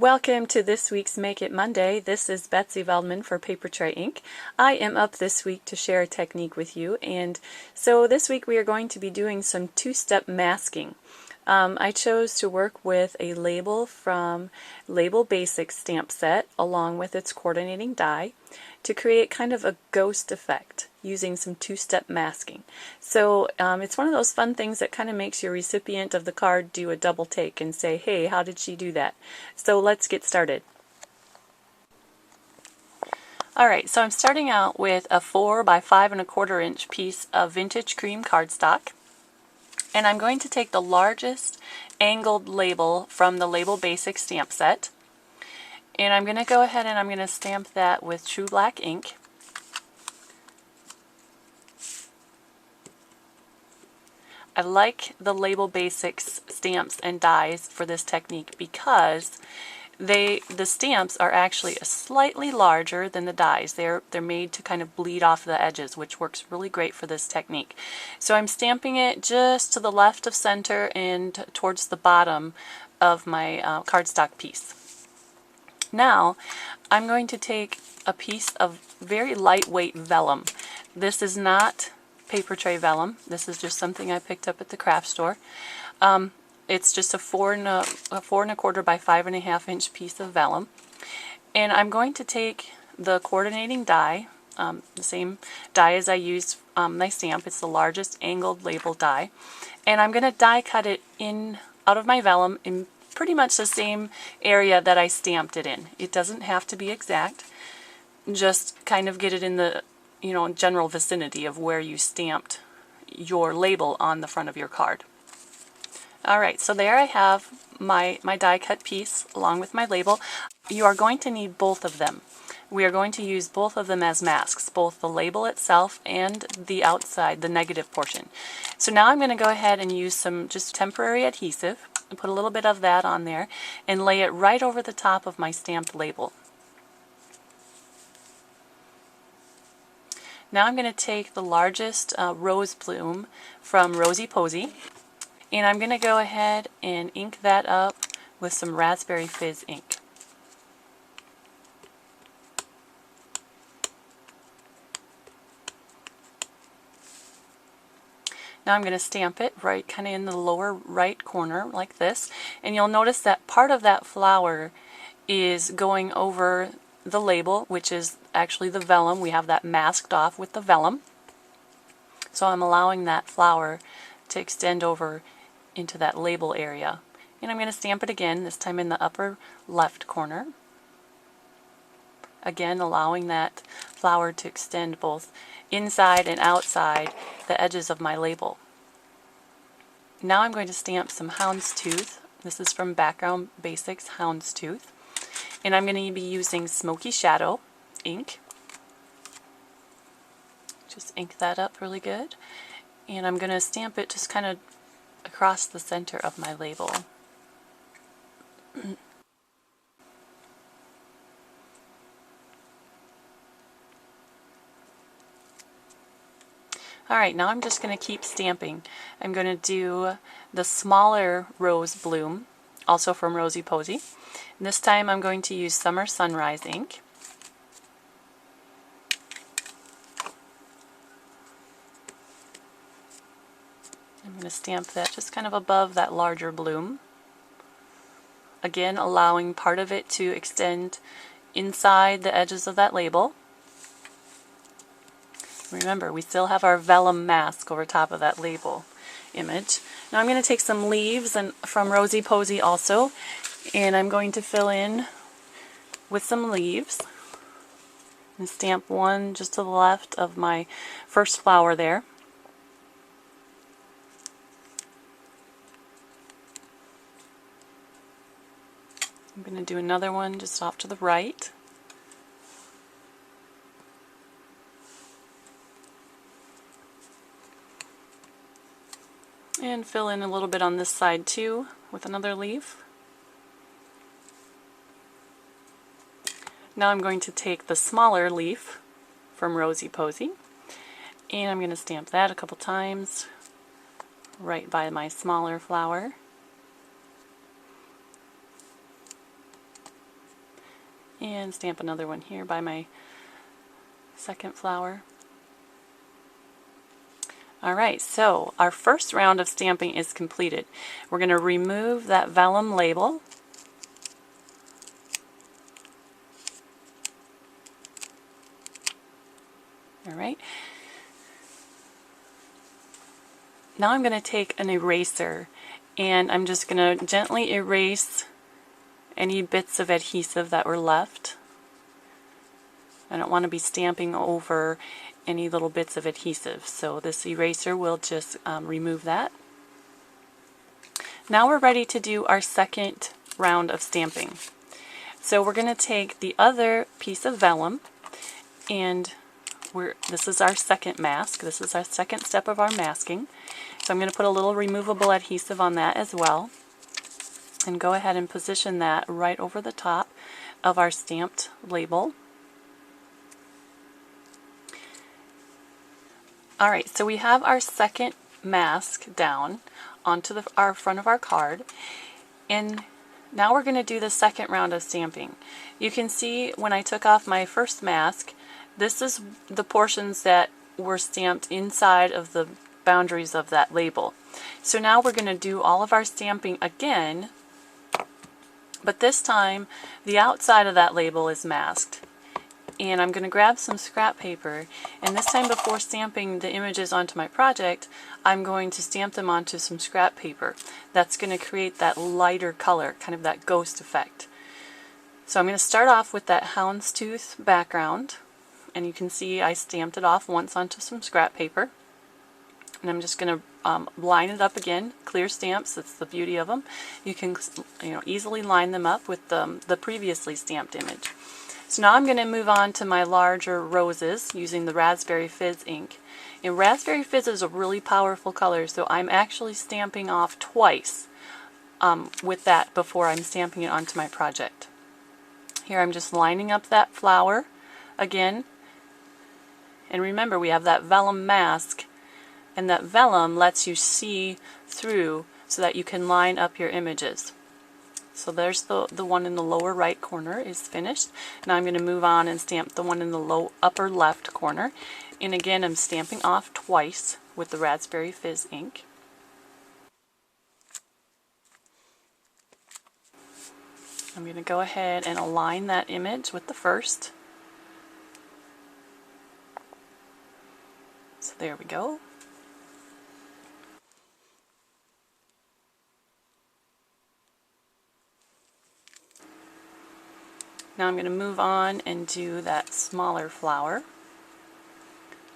Welcome to this week's Make It Monday. This is Betsy Veldman for Paper Tray Ink. I am up this week to share a technique with you, and so this week we are going to be doing some two-step masking. I chose to work with a label from Label Basics stamp set along with its coordinating die to create kind of a ghost effect using some two-step masking. So it's one of those fun things that kind of makes your recipient of the card do a double take and say, hey, how did she do that? So let's get started. Alright, so I'm starting out with a 4 by 5 1/4 inch piece of vintage cream cardstock. And I'm going to take the largest angled label from the Label Basics stamp set. And I'm going to go ahead and I'm going to stamp that with True Black ink. I like the Label Basics stamps and dies for this technique because the stamps are actually slightly larger than the dies. They're made to kind of bleed off the edges, which works really great for this technique. So I'm stamping it just to the left of center and towards the bottom of my cardstock piece. Now I'm going to take a piece of very lightweight vellum. This is not paper tray vellum. This is just something I picked up at the craft store. It's just a 4 1/4 by 5 1/2 inch piece of vellum. And I'm going to take the coordinating die, the same die as I used my stamp. It's the largest angled label die. And I'm going to die cut it in out of my vellum in pretty much the same area that I stamped it in. It doesn't have to be exact. Just kind of get it in the general vicinity of where you stamped your label on the front of your card. Alright, so there I have my die cut piece along with my label. You are going to need both of them. We are going to use both of them as masks, both the label itself and the outside, the negative portion. So now I'm going to go ahead and use some just temporary adhesive and put a little bit of that on there and lay it right over the top of my stamped label. Now I'm going to take the largest rose bloom from Rosy Posy, and I'm going to go ahead and ink that up with some Raspberry Fizz ink. Now I'm going to stamp it right kind of in the lower right corner like this, and you'll notice that part of that flower is going over the label, which is actually the vellum. We have that masked off with the vellum. So I'm allowing that flower to extend over into that label area. And I'm going to stamp it again, this time in the upper left corner. Again, allowing that flower to extend both inside and outside the edges of my label. Now I'm going to stamp some houndstooth. This is from Background Basics houndstooth. And I'm going to be using Smoky Shadow ink. Just ink that up really good. And I'm going to stamp it just kind of across the center of my label. Alright, now I'm just going to keep stamping. I'm going to do the smaller rose bloom, also from Rosy Posy. And this time I'm going to use Summer Sunrise ink. I'm going to stamp that just kind of above that larger bloom. Again, allowing part of it to extend inside the edges of that label. Remember, we still have our vellum mask over top of that label image. Now I'm going to take some leaves from Rosy Posy also, and I'm going to fill in with some leaves and stamp one just to the left of my first flower there. I'm going to do another one just off to the right. And fill in a little bit on this side too with another leaf. Now I'm going to take the smaller leaf from Rosy Posy and I'm going to stamp that a couple times right by my smaller flower. And stamp another one here by my second flower. Alright, so our first round of stamping is completed. We're going to remove that vellum label. Alright. Now I'm going to take an eraser and I'm just going to gently erase any bits of adhesive that were left. I don't want to be stamping over any little bits of adhesive, so this eraser will just remove that. Now we're ready to do our second round of stamping. So we're going to take the other piece of vellum, and this is our second mask. This is our second step of our masking. So I'm going to put a little removable adhesive on that as well, and go ahead and position that right over the top of our stamped label. Alright, so we have our second mask down onto our front of our card, and now we're going to do the second round of stamping. You can see when I took off my first mask, this is the portions that were stamped inside of the boundaries of that label. So now we're going to do all of our stamping again, but this time the outside of that label is masked. And I'm going to grab some scrap paper, and this time before stamping the images onto my project, I'm going to stamp them onto some scrap paper. That's going to create that lighter color, kind of that ghost effect. So I'm going to start off with that houndstooth background, and you can see I stamped it off once onto some scrap paper. And I'm just going to line it up again, clear stamps, that's the beauty of them. You can easily line them up with the previously stamped image. So now I'm going to move on to my larger roses using the Raspberry Fizz ink. And Raspberry Fizz is a really powerful color, so I'm actually stamping off twice with that before I'm stamping it onto my project. Here I'm just lining up that flower again. And remember, we have that vellum mask, and that vellum lets you see through so that you can line up your images. So there's the one in the lower right corner is finished. Now I'm going to move on and stamp the one in the upper left corner. And again, I'm stamping off twice with the Raspberry Fizz ink. I'm going to go ahead and align that image with the first. So there we go. Now I'm going to move on and do that smaller flower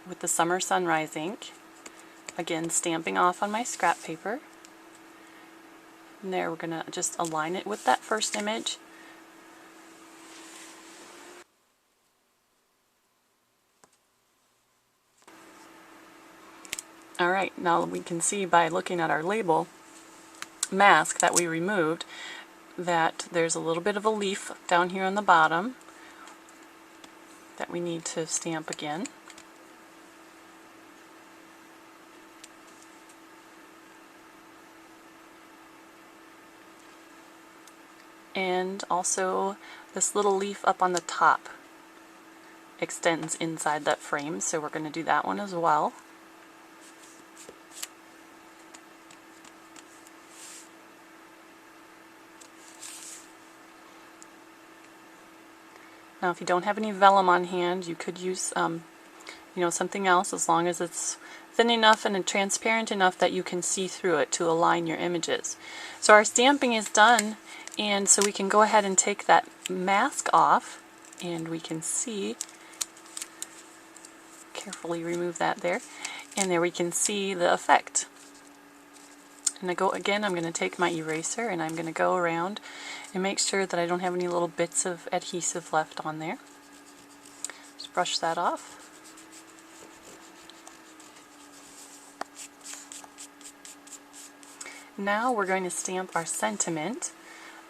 with the Summer Sunrise ink. Again, stamping off on my scrap paper. And there we're going to just align it with that first image. Alright, now we can see by looking at our label mask that we removed that there's a little bit of a leaf down here on the bottom that we need to stamp again. And also this little leaf up on the top extends inside that frame, so we're going to do that one as well. Now if you don't have any vellum on hand, you could use something else, as long as it's thin enough and transparent enough that you can see through it to align your images. So our stamping is done, and so we can go ahead and take that mask off, and we can see, carefully remove that there, and there we can see the effect. And I'm going to take my eraser and I'm going to go around and make sure that I don't have any little bits of adhesive left on there. Just brush that off. Now we're going to stamp our sentiment.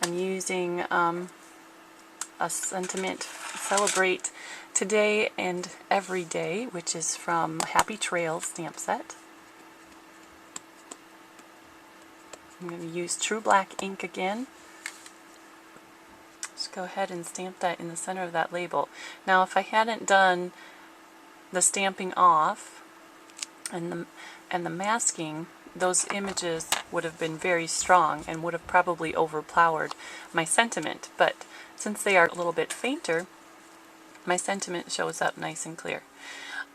I'm using a sentiment Celebrate Today and Every Day, which is from Happy Trails stamp set. I'm going to use True Black ink again. Just go ahead and stamp that in the center of that label. Now if I hadn't done the stamping off and the masking, those images would have been very strong and would have probably overpowered my sentiment. But since they are a little bit fainter, my sentiment shows up nice and clear.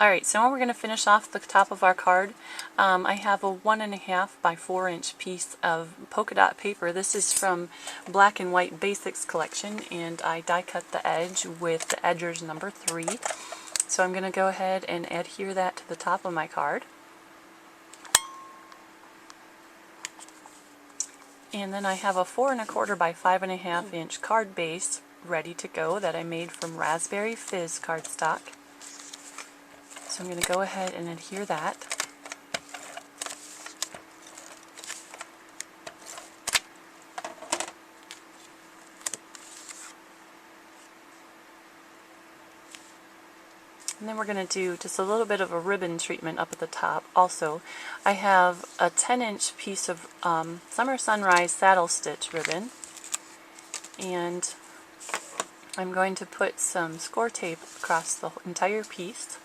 Alright, so now we're going to finish off the top of our card. I have a 1.5 by 4 inch piece of polka dot paper. This is from Black and White Basics collection, and I die cut the edge with the edgers number 3. So I'm going to go ahead and adhere that to the top of my card. And then I have a 4.25 by 5.5 inch card base ready to go that I made from Raspberry Fizz cardstock. So I'm going to go ahead and adhere that. And then we're going to do just a little bit of a ribbon treatment up at the top. Also, I have a 10-inch piece of Summer Sunrise saddle stitch ribbon, and I'm going to put some score tape across the entire piece.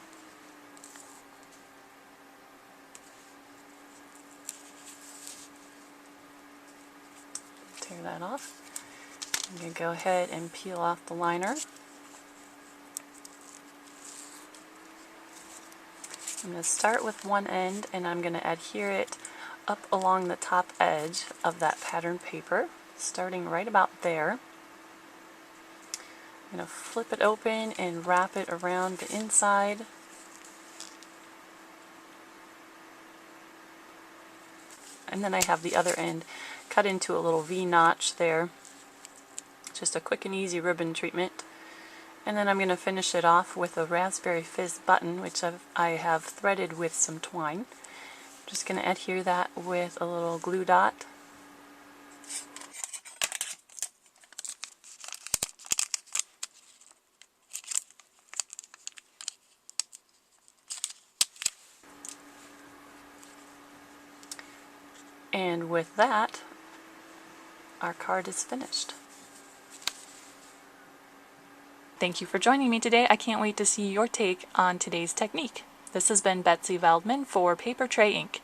Tear that off. I'm going to go ahead and peel off the liner. I'm going to start with one end, and I'm going to adhere it up along the top edge of that pattern paper, starting right about there. I'm going to flip it open and wrap it around the inside. And then I have the other end cut into a little V-notch there. Just a quick and easy ribbon treatment. And then I'm going to finish it off with a Raspberry Fizz button, which I have threaded with some twine. I'm just going to adhere that with a little glue dot. And with that, our card is finished. Thank you for joining me today. I can't wait to see your take on today's technique. This has been Betsy Veldman for Paper Tray Ink.